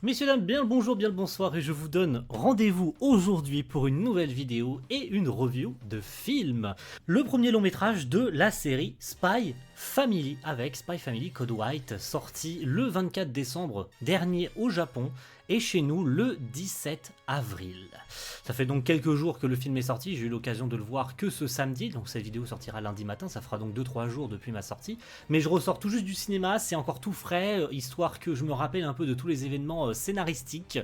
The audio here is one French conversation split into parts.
Messieurs, dames, bien le bonjour, bien le bonsoir et je vous donne rendez-vous aujourd'hui pour une nouvelle vidéo et une review de film. Le premier long métrage de la série Spy Family avec Spy Family Code White, sorti le 24 décembre dernier au Japon et chez nous le 17 avril. Ça fait donc quelques jours que le film est sorti, j'ai eu l'occasion de le voir que ce samedi, donc cette vidéo sortira lundi matin, ça fera donc 2-3 jours depuis ma sortie. Mais je ressors tout juste du cinéma, c'est encore tout frais, histoire que je me rappelle un peu de tous les événements scénaristiques.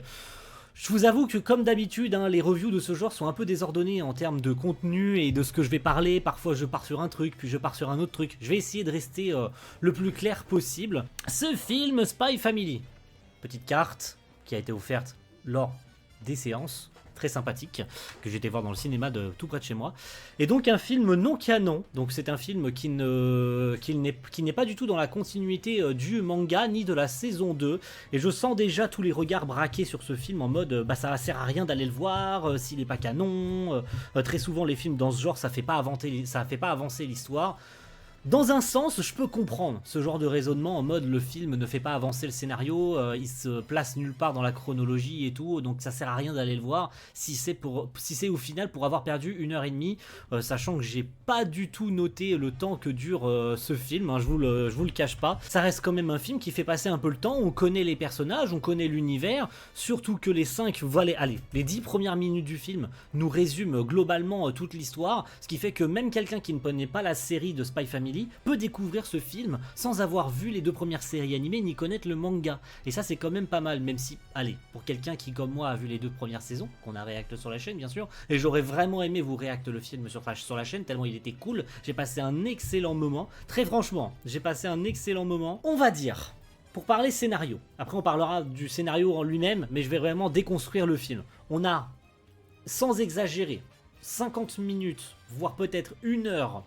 Je vous avoue que comme d'habitude, les reviews de ce genre sont un peu désordonnées en termes de contenu et de ce que je vais parler. Parfois je pars sur un truc, puis je pars sur un autre truc. Je vais essayer de rester le plus clair possible. Ce film Spy Family, petite carte qui a été offerte lors des séances, très sympathique, que j'ai été voir dans le cinéma de tout près de chez moi. Et donc un film non canon, donc c'est un film qui n'est pas du tout dans la continuité du manga, ni de la saison 2, et je sens déjà tous les regards braqués sur ce film en mode ça sert à rien d'aller le voir s'il n'est pas canon. Très souvent les films dans ce genre ça fait pas avancer l'histoire. Dans un sens, je peux comprendre ce genre de raisonnement en mode le film ne fait pas avancer le scénario, il se place nulle part dans la chronologie et tout, donc ça sert à rien d'aller le voir si c'est au final pour avoir perdu 1h30, sachant que j'ai pas du tout noté le temps que dure ce film, je vous le cache pas. Ça reste quand même un film qui fait passer un peu le temps, on connaît les personnages, on connaît l'univers, surtout que les 10 premières minutes du film nous résument globalement toute l'histoire, ce qui fait que même quelqu'un qui ne connaît pas la série de Spy Family peut découvrir ce film sans avoir vu les 2 premières séries animées ni connaître le manga. Et ça c'est quand même pas mal, même si, pour quelqu'un qui comme moi a vu les 2 premières saisons, qu'on a réacté sur la chaîne bien sûr, et j'aurais vraiment aimé vous réacter le film sur la chaîne tellement il était cool, j'ai passé un excellent moment, très franchement, j'ai passé un excellent moment, on va dire. Pour parler scénario, après on parlera du scénario en lui-même, mais je vais vraiment déconstruire le film. On a, sans exagérer, 50 minutes, voire peut-être 1 heure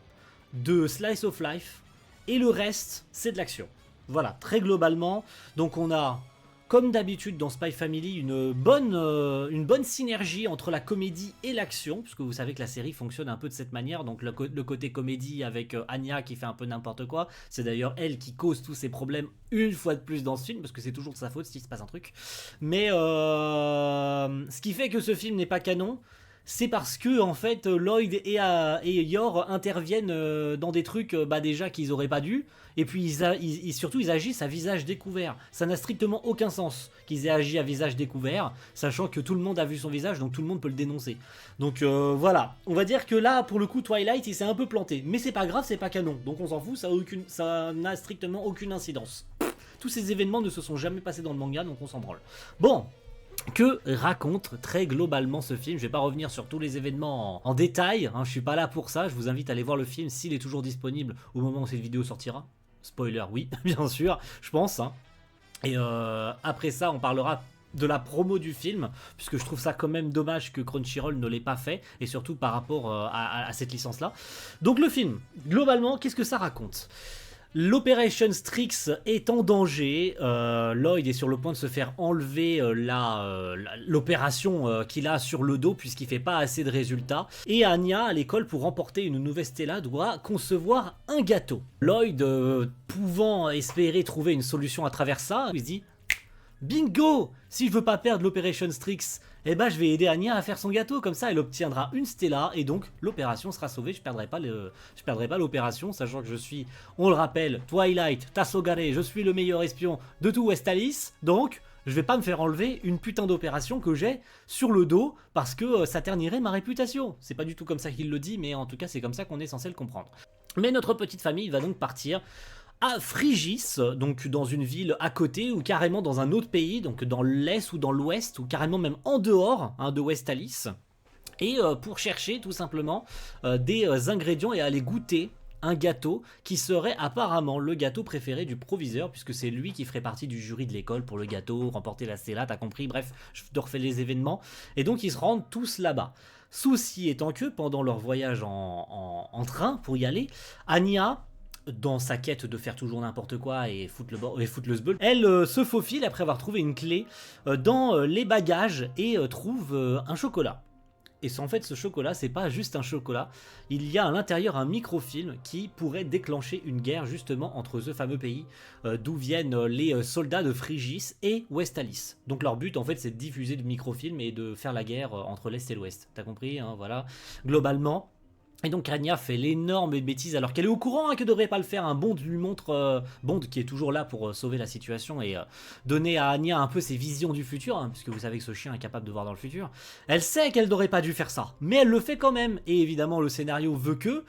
de slice of life, et le reste c'est de l'action. Voilà, très globalement. Donc on a, comme d'habitude dans Spy Family, une bonne synergie entre la comédie et l'action, puisque vous savez que la série fonctionne un peu de cette manière. Donc le côté comédie avec Anya qui fait un peu n'importe quoi, c'est d'ailleurs elle qui cause tous ces problèmes une fois de plus dans ce film, parce que c'est toujours de sa faute s'il se passe un truc. Mais ce qui fait que ce film n'est pas canon, c'est parce que en fait Lloyd et Yor interviennent dans des trucs déjà qu'ils auraient pas dû, et puis surtout ils agissent à visage découvert. Ça n'a strictement aucun sens qu'ils aient agi à visage découvert, sachant que tout le monde a vu son visage, donc tout le monde peut le dénoncer. Donc voilà, on va dire que là pour le coup Twilight il s'est un peu planté, mais c'est pas grave, c'est pas canon, donc on s'en fout, ça n'a strictement aucune incidence. Tous ces événements ne se sont jamais passés dans le manga, donc on s'en branle. Bon, que raconte très globalement ce film? Je vais pas revenir sur tous les événements en détail, je suis pas là pour ça, je vous invite à aller voir le film s'il est toujours disponible au moment où cette vidéo sortira. Spoiler, oui, bien sûr, je pense. Et après ça, on parlera de la promo du film, puisque je trouve ça quand même dommage que Crunchyroll ne l'ait pas fait, et surtout par rapport à cette licence-là. Donc le film, globalement, qu'est-ce que ça raconte? L'Operation Strix est en danger, Lloyd est sur le point de se faire enlever l'opération qu'il a sur le dos puisqu'il fait pas assez de résultats, et Anya à l'école pour remporter une nouvelle Stella doit concevoir un gâteau. Lloyd pouvant espérer trouver une solution à travers ça, il se dit bingo, si je veux pas perdre l'Operation Strix, je vais aider Anya à faire son gâteau, comme ça elle obtiendra une Stella et donc l'opération sera sauvée, je perdrai pas l'opération, sachant que je suis, on le rappelle, Twilight, Tassogare, je suis le meilleur espion de tout Westalis, donc je vais pas me faire enlever une putain d'opération que j'ai sur le dos parce que ça ternirait ma réputation. C'est pas du tout comme ça qu'il le dit, mais en tout cas c'est comme ça qu'on est censé le comprendre. Mais notre petite famille va donc partir à Frigis, donc dans une ville à côté ou carrément dans un autre pays, donc dans l'est ou dans l'ouest ou carrément même en dehors de Westalis, et pour chercher tout simplement des ingrédients et aller goûter un gâteau qui serait apparemment le gâteau préféré du proviseur, puisque c'est lui qui ferait partie du jury de l'école pour le gâteau, remporter la Stella, t'as compris, bref, je te refais les événements, et donc ils se rendent tous là-bas. Souci étant que pendant leur voyage en train pour y aller, Anya, dans sa quête de faire toujours n'importe quoi et foutre le sbeul, elle se faufile après avoir trouvé une clé dans les bagages et trouve un chocolat. Et en fait, ce chocolat, c'est pas juste un chocolat. Il y a à l'intérieur un microfilm qui pourrait déclencher une guerre justement entre ce fameux pays d'où viennent les soldats de Phrygis et Westalis. Donc leur but, en fait, c'est de diffuser le microfilm et de faire la guerre entre l'Est et l'Ouest. T'as compris, hein, voilà. Globalement. Et donc Rania fait l'énorme bêtise alors qu'elle est au courant qu'elle devrait pas le faire. Un Bond lui montre, Bond qui est toujours là pour sauver la situation et donner à Anya un peu ses visions du futur, hein, puisque vous savez que ce chien est capable de voir dans le futur. Elle sait qu'elle n'aurait pas dû faire ça, mais elle le fait quand même. Et évidemment le scénario veut que...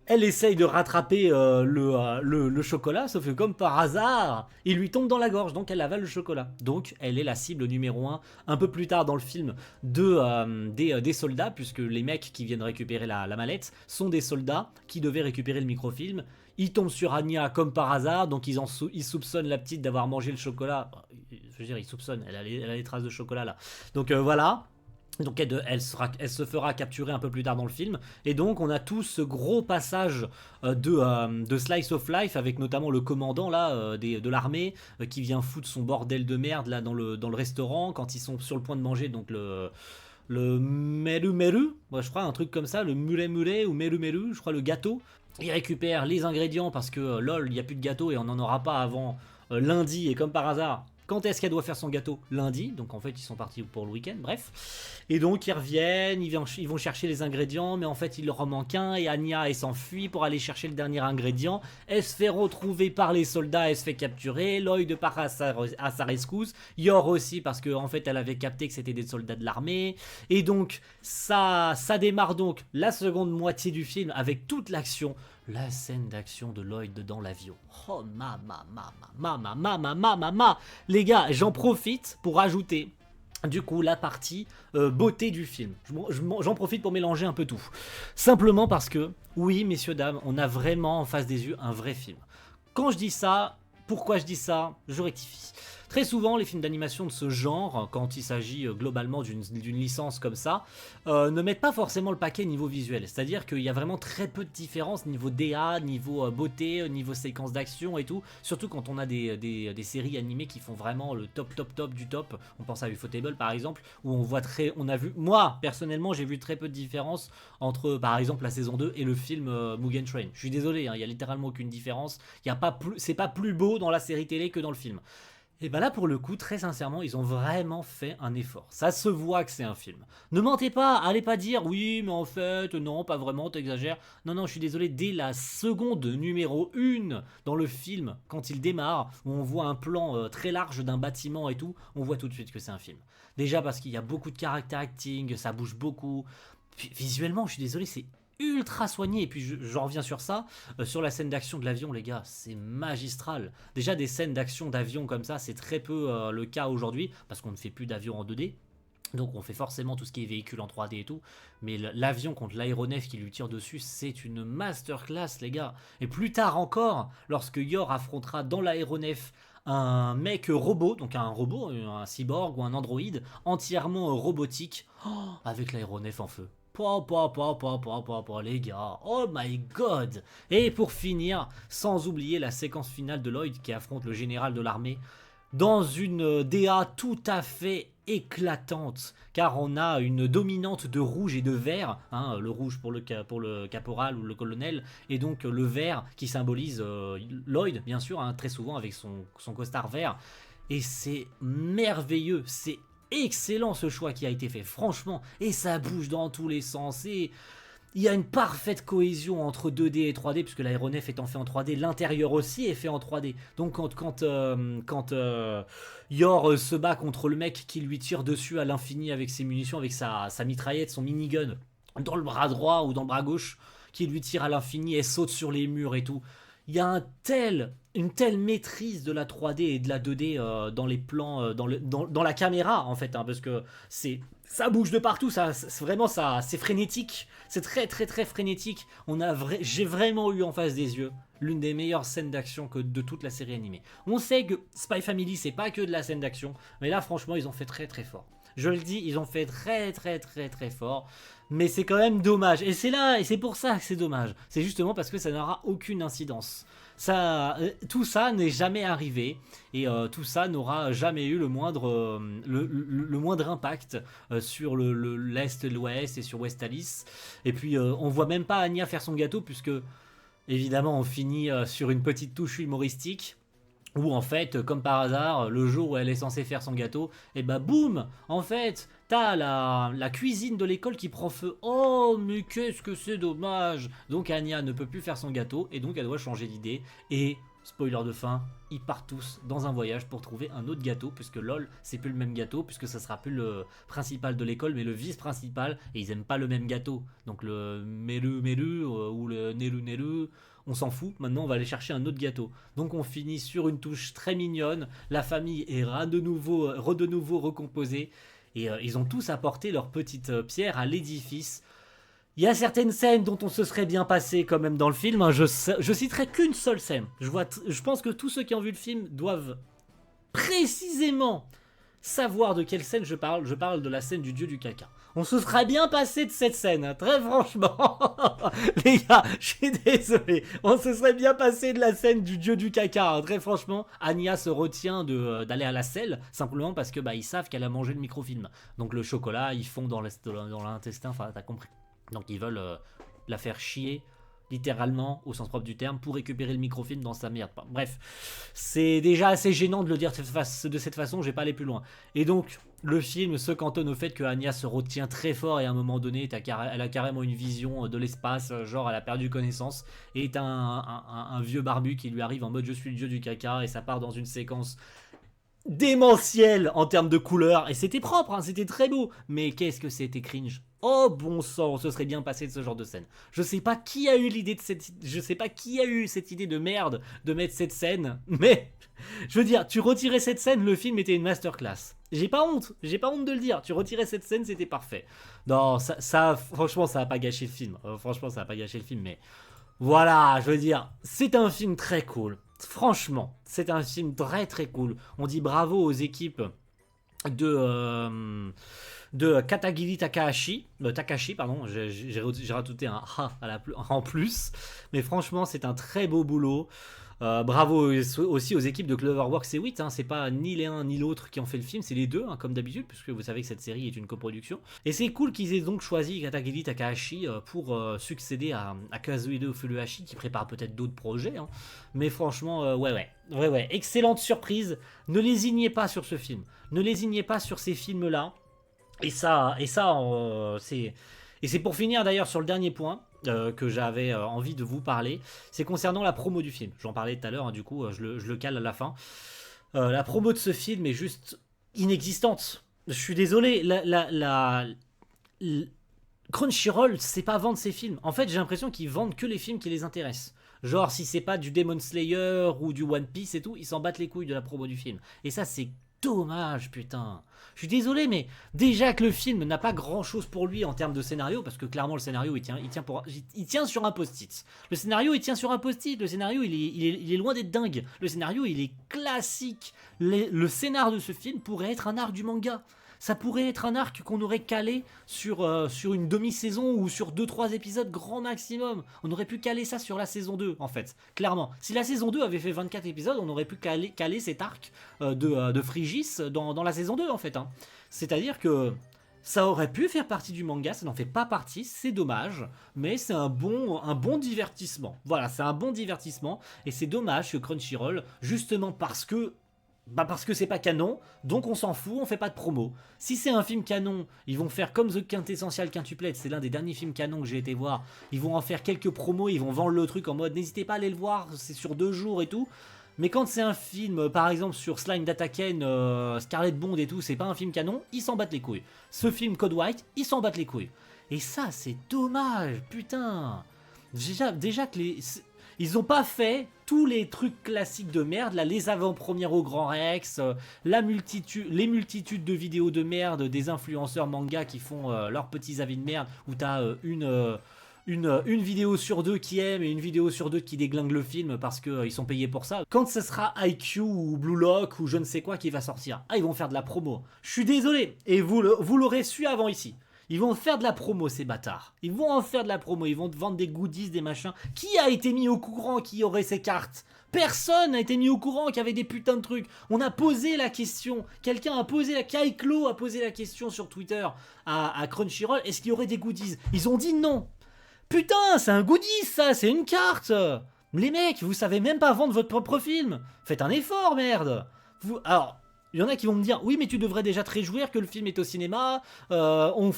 Elle essaye de rattraper le chocolat, sauf que comme par hasard, il lui tombe dans la gorge, donc elle avale le chocolat. Donc elle est la cible numéro 1 peu plus tard dans le film, des soldats, puisque les mecs qui viennent récupérer la mallette sont des soldats qui devaient récupérer le microfilm. Ils tombent sur Anya comme par hasard, donc ils soupçonnent la petite d'avoir mangé le chocolat. Je veux dire, ils soupçonnent, elle a les traces de chocolat là. Donc voilà. Donc elle se fera capturer un peu plus tard dans le film. Et donc on a tout ce gros passage de Slice of Life avec notamment le commandant là de l'armée qui vient foutre son bordel de merde là dans le restaurant quand ils sont sur le point de manger. Donc le meru meru, ouais, je crois un truc comme ça, le mule mule ou meru meru, je crois le gâteau. Il récupère les ingrédients parce que lol, il n'y a plus de gâteau et on n'en aura pas avant lundi. Et comme par hasard, quand est-ce qu'elle doit faire son gâteau? Lundi. Donc en fait, ils sont partis pour le week-end, bref. Et donc ils reviennent, ils vont chercher les ingrédients, mais en fait, il leur en manque un. Et Anya, elle s'enfuit pour aller chercher le dernier ingrédient. Elle se fait retrouver par les soldats, elle se fait capturer. Lloyd part à sa rescousse. Yor aussi, parce qu'en fait, elle avait capté que c'était des soldats de l'armée. Et donc, ça démarre donc la seconde moitié du film avec toute l'action. La scène d'action de Lloyd dans l'avion. Oh ma. Les gars, j'en profite pour ajouter du coup la partie beauté du film. J'en profite pour mélanger un peu tout. Simplement parce que, oui messieurs dames, on a vraiment en face des yeux un vrai film. Quand je dis ça, pourquoi je dis ça? Je rectifie. Très souvent, les films d'animation de ce genre, quand il s'agit globalement d'une licence comme ça, ne mettent pas forcément le paquet niveau visuel. C'est-à-dire qu'il y a vraiment très peu de différence niveau DA, niveau beauté, niveau séquence d'action et tout. Surtout quand on a des séries animées qui font vraiment le top du top. On pense à Ufotable par exemple, où on a vu, moi personnellement, j'ai vu très peu de différence entre par exemple la saison 2 et le film Mugen Train. Je suis désolé, hein, il y a littéralement aucune différence. C'est pas plus beau dans la série télé que dans le film. Et ben là pour le coup, très sincèrement, ils ont vraiment fait un effort. Ça se voit que c'est un film. Ne mentez pas, allez pas dire oui mais en fait non pas vraiment, t'exagères. Non, je suis désolé, dès la seconde numéro 1 dans le film, quand il démarre, où on voit un plan très large d'un bâtiment et tout, on voit tout de suite que c'est un film. Déjà parce qu'il y a beaucoup de character acting, ça bouge beaucoup. Puis, visuellement, je suis désolé, c'est ultra soigné. Et puis je reviens sur ça, sur la scène d'action de l'avion, les gars, c'est magistral. Déjà des scènes d'action d'avion comme ça, c'est très peu le cas aujourd'hui, parce qu'on ne fait plus d'avion en 2D. Donc on fait forcément tout ce qui est véhicule en 3D et tout, mais l'avion contre l'aéronef qui lui tire dessus, c'est une masterclass les gars. Et plus tard encore, lorsque Yor affrontera dans l'aéronef un mec robot, donc un robot, un cyborg ou un androïde entièrement robotique, avec l'aéronef en feu. Les gars, oh my god. Et pour finir, sans oublier la séquence finale de Lloyd qui affronte le général de l'armée dans une DA tout à fait éclatante, car on a une dominante de rouge et de vert, hein, le rouge pour le caporal ou le colonel, et donc le vert qui symbolise Lloyd, bien sûr, hein, très souvent avec son costard vert, et c'est merveilleux, c'est excellent ce choix qui a été fait, franchement, et ça bouge dans tous les sens, et il y a une parfaite cohésion entre 2D et 3D, puisque l'aéronef étant fait en 3D, l'intérieur aussi est fait en 3D. Donc quand Yor se bat contre le mec qui lui tire dessus à l'infini avec ses munitions, avec sa mitraillette, son minigun, dans le bras droit ou dans le bras gauche, qui lui tire à l'infini et saute sur les murs et tout. Il y a une telle maîtrise de la 3D et de la 2D dans les plans, dans la caméra en fait, hein, parce que ça bouge de partout, c'est frénétique, c'est très frénétique. J'ai vraiment eu en face des yeux l'une des meilleures scènes d'action de toute la série animée. On sait que Spy Family c'est pas que de la scène d'action, mais là franchement ils ont fait très fort. Je le dis, ils ont fait très fort. Mais c'est quand même dommage. Et c'est pour ça que c'est dommage. C'est justement parce que ça n'aura aucune incidence. Tout ça n'est jamais arrivé et tout ça n'aura jamais eu le moindre, le moindre impact sur l'Est, l'Ouest et sur Westalis. Et puis on voit même pas Anya faire son gâteau puisque évidemment on finit sur une petite touche humoristique. Où en fait, comme par hasard, le jour où elle est censée faire son gâteau, et bah boum, en fait, t'as la cuisine de l'école qui prend feu. Oh, mais qu'est-ce que c'est dommage. Donc Anya ne peut plus faire son gâteau, et donc elle doit changer d'idée. Et, spoiler de fin, ils partent tous dans un voyage pour trouver un autre gâteau, puisque lol, c'est plus le même gâteau, puisque ça sera plus le principal de l'école, mais le vice-principal, et ils aiment pas le même gâteau. Donc le Melu ou le Nelu, on s'en fout, maintenant on va aller chercher un autre gâteau. Donc on finit sur une touche très mignonne, la famille est de nouveau recomposée, et ils ont tous apporté leur petite pierre à l'édifice. Il y a certaines scènes dont on se serait bien passé quand même dans le film, hein. Je citerai qu'une seule scène. Je pense que tous ceux qui ont vu le film doivent précisément savoir de quelle scène je parle. Je parle de la scène du dieu du caca. On se serait bien passé de cette scène, hein, très franchement. Les gars, je suis désolé. On se serait bien passé de la scène du dieu du caca, hein, très franchement. Anya se retient d'aller à la selle, simplement parce que ils savent qu'elle a mangé le microfilm. Donc le chocolat, ils font dans l'intestin, enfin t'as compris. Donc ils veulent la faire chier, littéralement, au sens propre du terme, pour récupérer le microfilm dans sa merde. Bref, c'est déjà assez gênant de le dire de cette façon, je vais pas aller plus loin. Et donc, le film se cantonne au fait que Anya se retient très fort et à un moment donné, elle a carrément une vision de l'espace, genre elle a perdu connaissance, et t'as un vieux barbu qui lui arrive en mode je suis le dieu du caca, et ça part dans une séquence démentielle en termes de couleurs, et c'était propre, hein, c'était très beau, mais qu'est-ce que c'était cringe. Oh bon sang, on se serait bien passé de ce genre de scène. Je sais pas qui a eu cette idée de merde de mettre cette scène, mais je veux dire, tu retirais cette scène, le film était une masterclass. J'ai pas honte de le dire. Tu retirais cette scène, c'était parfait. Non, franchement, ça a pas gâché le film. Franchement, ça a pas gâché le film, mais voilà, je veux dire, c'est un film très cool. Franchement, c'est un film très très cool. On dit bravo aux équipes de Katagiri Takahashi, pardon, j'ai rajouté un ha en plus, mais franchement c'est un très beau boulot. Bravo aussi aux équipes de Cloverworks et WIT, hein, c'est pas ni l'un ni l'autre qui ont fait le film, c'est les deux, hein, comme d'habitude, puisque vous savez que cette série est une coproduction. Et c'est cool qu'ils aient donc choisi Katagiri Takahashi pour succéder à Kazuhiro Furuhashi, qui prépare peut-être d'autres projets, hein. Mais franchement, ouais, excellente surprise. Ne lésignez pas sur ce film, ne lésignez pas sur ces films-là. Et c'est pour finir d'ailleurs sur le dernier point que j'avais envie de vous parler, c'est concernant la promo du film. J'en parlais tout à l'heure, hein, du coup je le cale à la fin. La promo de ce film est juste inexistante. Je suis désolé, Crunchyroll sait pas vendre ses films. En fait, j'ai l'impression qu'ils vendent que les films qui les intéressent. Genre, si c'est pas du Demon Slayer ou du One Piece et tout, ils s'en battent les couilles de la promo du film. Et ça, c'est dommage, putain. Je suis désolé, mais déjà que le film n'a pas grand chose pour lui en termes de scénario, parce que clairement le scénario il tient sur un post-it. Le scénario il tient sur un post-it. Le scénario il est loin d'être dingue. Le scénario il est classique. Le scénar de ce film pourrait être un arc du manga. Ça pourrait être un arc qu'on aurait calé sur une demi-saison ou sur 2-3 épisodes grand maximum. On aurait pu caler ça sur la saison 2 en fait, clairement. Si la saison 2 avait fait 24 épisodes, on aurait pu caler cet arc de Frigis dans la saison 2 en fait, hein. C'est-à-dire que ça aurait pu faire partie du manga, ça n'en fait pas partie, c'est dommage, mais c'est un bon divertissement. Voilà, c'est un bon divertissement, et c'est dommage que Crunchyroll, justement parce que c'est pas canon, donc on s'en fout, on fait pas de promo. Si c'est un film canon, ils vont faire comme The Quintessential Quintuplet, c'est l'un des derniers films canons que j'ai été voir. Ils vont en faire quelques promos, ils vont vendre le truc en mode n'hésitez pas à aller le voir, c'est sur 2 jours et tout. Mais quand c'est un film, par exemple sur Slime Dataken, Scarlet Bond et tout, c'est pas un film canon, ils s'en battent les couilles. Ce film Code White, ils s'en battent les couilles. Et ça, c'est dommage, putain. Déjà que ils ont pas fait tous les trucs classiques de merde, là, les avant-premières au Grand Rex, les multitudes de vidéos de merde des influenceurs manga qui font leurs petits avis de merde, où t'as une vidéo sur 2 qui aime et une vidéo sur 2 qui déglingue le film parce qu'ils sont payés pour ça. Quand ce sera IQ ou Blue Lock ou je ne sais quoi qui va sortir, ils vont faire de la promo. Je suis désolé, et vous l'aurez su avant ici. Ils vont faire de la promo, ces bâtards. Ils vont en faire de la promo. Ils vont te vendre des goodies, des machins. Qui a été mis au courant qui aurait ces cartes? Personne n'a été mis au courant qu'il y avait des putains de trucs. On a posé la question. Quelqu'un a posé la... Kaiklo a posé la question sur Twitter à Crunchyroll. Est-ce qu'il y aurait des goodies? Ils ont dit non. Putain, c'est un goodies, ça. C'est une carte. Les mecs, vous savez même pas vendre votre propre film. Faites un effort, merde. Alors... Il y en a qui vont me dire, oui mais tu devrais déjà te réjouir que le film est au cinéma, on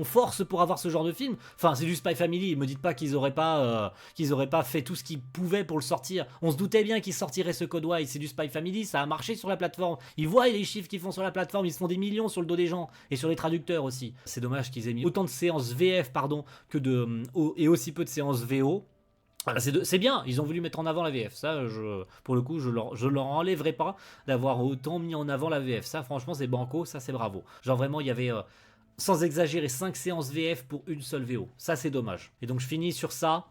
force pour avoir ce genre de film. Enfin c'est du Spy Family, me dites pas qu'ils auraient pas fait tout ce qu'ils pouvaient pour le sortir. On se doutait bien qu'ils sortiraient ce Code White, c'est du Spy Family, ça a marché sur la plateforme. Ils voient les chiffres qu'ils font sur la plateforme, ils se font des millions sur le dos des gens, et sur les traducteurs aussi. C'est dommage qu'ils aient mis autant de séances VF que et aussi peu de séances VO. C'est bien, ils ont voulu mettre en avant la VF, ça pour le coup je leur enlèverai pas d'avoir autant mis en avant la VF, ça franchement c'est banco, ça c'est bravo. Genre vraiment il y avait, sans exagérer, 5 séances VF pour une seule VO, ça c'est dommage. Et donc je finis sur ça,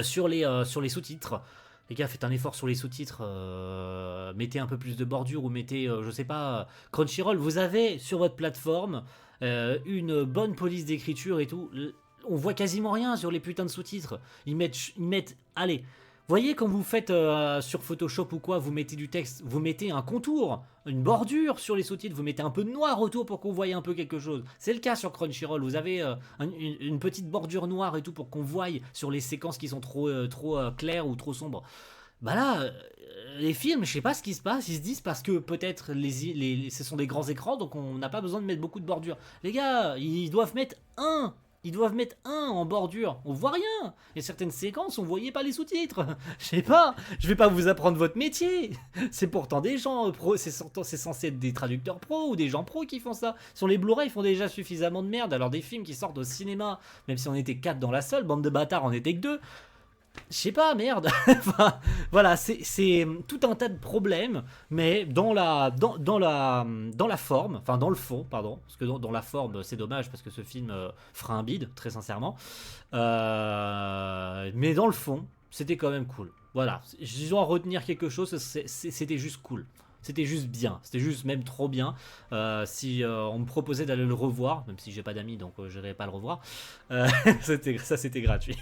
sur les sous-titres. Les gars, faites un effort sur les sous-titres, mettez un peu plus de bordure ou mettez, je sais pas, Crunchyroll, vous avez sur votre plateforme une bonne police d'écriture et tout. On voit quasiment rien sur les putains de sous-titres. Ils mettent, allez, voyez quand vous faites sur Photoshop ou quoi, vous mettez du texte, vous mettez un contour, une bordure sur les sous-titres, vous mettez un peu de noir autour pour qu'on voie un peu quelque chose. C'est le cas sur Crunchyroll, vous avez une petite bordure noire et tout pour qu'on voie sur les séquences qui sont trop claires ou trop sombres. Bah là, les films, je sais pas ce qui se passe, ils se disent parce que peut-être ce sont des grands écrans, donc on n'a pas besoin de mettre beaucoup de bordure. Les gars, ils doivent mettre un en bordure, on voit rien. Il y a certaines séquences, on voyait pas les sous-titres. Je sais pas, je vais pas vous apprendre votre métier. C'est pourtant des gens pros, c'est censé être des traducteurs pros ou des gens pros qui font ça. Sur les Blu-ray, ils font déjà suffisamment de merde. Alors des films qui sortent au cinéma, même si on était 4 dans la salle, bande de bâtards, on était que 2. Je sais pas, merde. Enfin, voilà, c'est tout un tas de problèmes, mais dans la forme, enfin dans le fond, pardon, parce que dans la forme, c'est dommage parce que ce film fera un bide, très sincèrement. Mais dans le fond, c'était quand même cool. Voilà, si je dois en retenir quelque chose, c'était juste cool. C'était juste bien, c'était juste même trop bien. Si on me proposait d'aller le revoir, même si j'ai pas d'amis donc je n'irai pas le revoir, c'était gratuit.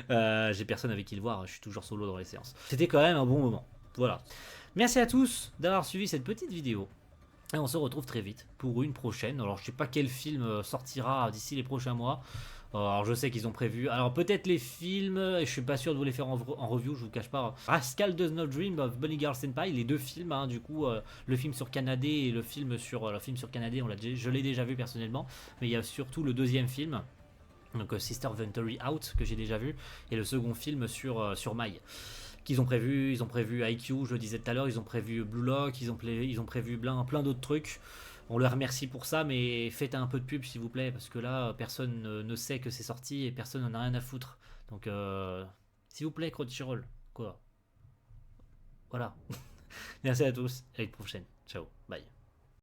J'ai personne avec qui le voir, je suis toujours solo dans les séances. C'était quand même un bon moment. Voilà. Merci à tous d'avoir suivi cette petite vidéo. Et on se retrouve très vite pour une prochaine. Alors je sais pas quel film sortira d'ici les prochains mois. Alors je sais qu'ils ont prévu. Alors peut-être les films, et je suis pas sûr de vous les faire en review, je vous cache pas. Rascal Does Not Dream of Bunny Girl Senpai, les deux films, hein, du coup, le film sur Kanade et le film sur Kanade, je l'ai déjà vu personnellement. Mais il y a surtout le deuxième film. Donc Sister Ventory Out que j'ai déjà vu, et le second film sur Mai qu'ils ont prévu. Ils ont prévu IQ, je le disais tout à l'heure, ils ont prévu Blue Lock, ils ont prévu plein d'autres trucs. On leur remercie pour ça, mais faites un peu de pub s'il vous plaît, parce que là personne ne sait que c'est sorti et personne n'en a rien à foutre. Donc s'il vous plaît, Crunchyroll, quoi. Voilà. Merci à tous, à la prochaine. Ciao, bye.